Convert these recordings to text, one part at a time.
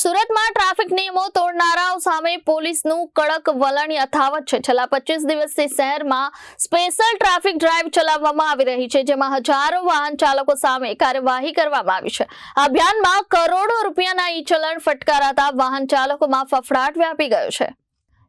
સુરતમાં ટ્રાફિક નિયમો તોડનારાઓ સામે પોલીસનું કડક વલણ યથાવત છે। છેલ્લા 25 દિવસથી શહેરમાં સ્પેશિયલ ટ્રાફિક ડ્રાઈવ ચલાવવામાં આવી રહી છે, જેમાં હજારો વાહન ચાલકો સામે કાર્યવાહી કરવામાં આવી છે। આ અભિયાનમાં કરોડો રૂપિયાના ઈ-ચલણ ફટકારાતા વાહન ચાલકોમાં ફફડાટ વ્યાપી ગયો છે।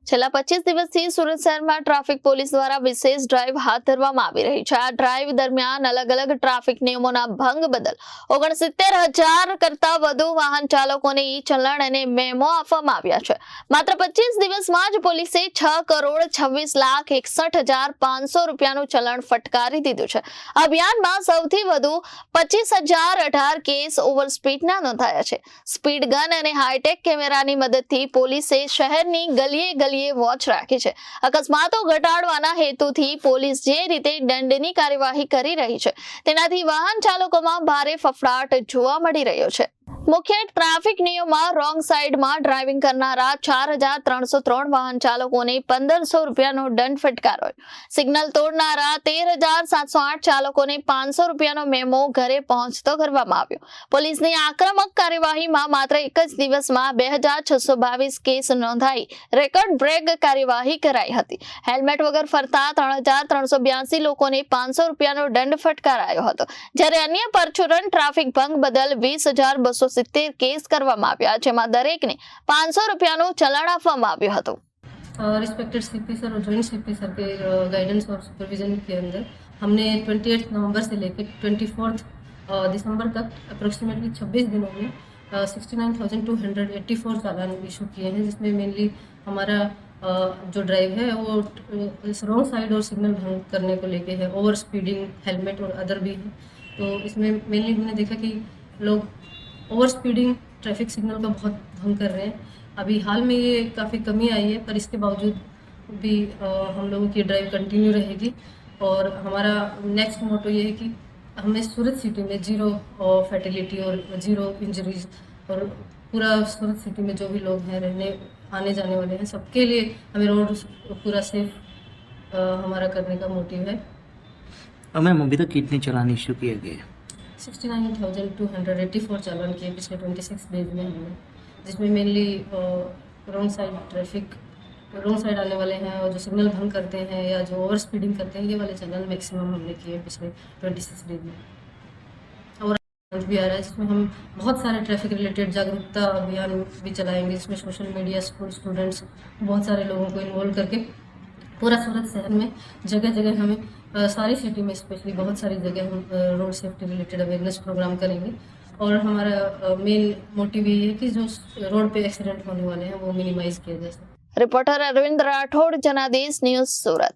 છેલ્લા 25 દિવસથી સુરત શહેરમાં ટ્રાફિક પોલીસ દ્વારા વિશેષ ડ્રાઈવ હાથ ધરવામાં આવી રહી છે। આ ડ્રાઈવ દરમિયાન અલગ અલગ ટ્રાફિક નિયમોના ભંગ બદલ 69,000 કરતા વધુ વાહન ચાલકોને ઈ ચલણ અને મેમો આપવામાં આવ્યા છે। માત્ર 25 દિવસમાં જ પોલીસે 6,26,61,500 રૂપિયાનું ચલણ ફટકારી દીધું છે। આ અભિયાનમાં સૌથી વધુ 25,018 કેસ ઓવર સ્પીડના નોંધાયા છે। સ્પીડ ગન અને હાઈટેક કેમેરાની મદદથી પોલીસે શહેરની ગલીએ વોચ રાખી છે। અકસ્માતો ઘટાડવાના હેતુથી પોલીસ જે રીતે દંડની કાર્યવાહી કરી રહી છે, તેનાથી વાહન ચાલકોમાં ભારે ફફડાટ જોવા મળી રહ્યો છે। મુખ્ય ટ્રાફિક નિયમમાં રોંગ સાઈડમાં ડ્રાઇવિંગ કરનારા 4,303 વાહન ચાલકોને 1,500 રૂપિયાનો દંડ ફટકારાયો। સિગ્નલ તોડનારા 13,708 ચાલકોને 500 રૂપિયાનો મેમો ઘરે પહોંચતો કરવામાં આવ્યો। પોલીસની આક્રમક કાર્યવાહીમાં માત્ર એક જ દિવસમાં 2,622 કેસ નોંધાઈ રેકોર્ડ બ્રેક કાર્યવાહી કરાઈ હતી। હેલ્મેટ વગર ફરતા 3,382 લોકોને 500 રૂપિયાનો દંડ ફટકારાયો હતો, જ્યારે અન્ય પરચુરણ ટ્રાફિક ભંગ બદલ 20,270 केस કરવામાં આવ્યા, જેમાં દરેકને 500 રૂપિયાનું ચલણ આપવામાં આવ્યું હતું। रिस्पेक्टेड सीपी सर और जॉइंट सीपी सर के गाइडेंस और सुपरविजन के अंदर हमने 28 नवंबर से लेकर 24 दिसंबर तक अप्रोक्सीमेटली 26 दिनों में 69,284 चालान इशू किए हैं, जिसमें मेनली हमारा जो ड्राइव है वो रॉन्ग साइड और सिग्नल भंग करने को लेके है, ओवर स्पीडिंग, हेलमेट और अदर भी है। तो इसमें मेनली हमने देखा कि लोग ओवर स्पीडिंग ट्रैफिक सिग्नल का बहुत भंग कर रहे हैं। अभी हाल में ये काफ़ी कमी आई है, पर इसके बावजूद भी हम लोगों की ड्राइव कंटिन्यू रहेगी। और हमारा नेक्स्ट मोटो ये है कि हमें सूरत सिटी में 0 फैटिलिटी और 0 इंजरीज, और पूरा सूरत सिटी में जो भी लोग हैं रहने आने जाने वाले हैं, सबके लिए हमें रोड पूरा सेफ हमारा करने का मोटिव है। मैम अभी तक कितने चालान इशू किए गए? 69,284 चालान किए पिछले 26 डेज में हमने, जिसमें mainly wrong side traffic, wrong side आने वाले हैं और जो सिग्नल भंग करते हैं या जो ओवर स्पीडिंग करते हैं, ये वाले चालान मैक्सिमम हमने किए पिछले 26 डेज में। और भी आ रहा है, जिसमें हम बहुत सारे ट्रैफिक रिलेटेड जागरूकता अभियान भी चलाएंगे, जिसमें सोशल मीडिया, स्कूल स्टूडेंट्स, बहुत सारे लोगों को इन्वॉल्व करके पूरा सूरत शहर में जगह जगह हमें सारी सिटी में स्पेशली बहुत सारी जगह हम road safety related awareness program करेंगे। और हमारा मेन मोटिव ये है कि जो रोड पे एक्सीडेंट होने वाले हैं वो मिनिमाइज किया जा सके। रिपोर्टर अरविंद राठौड़, जनादेश न्यूज, सूरत।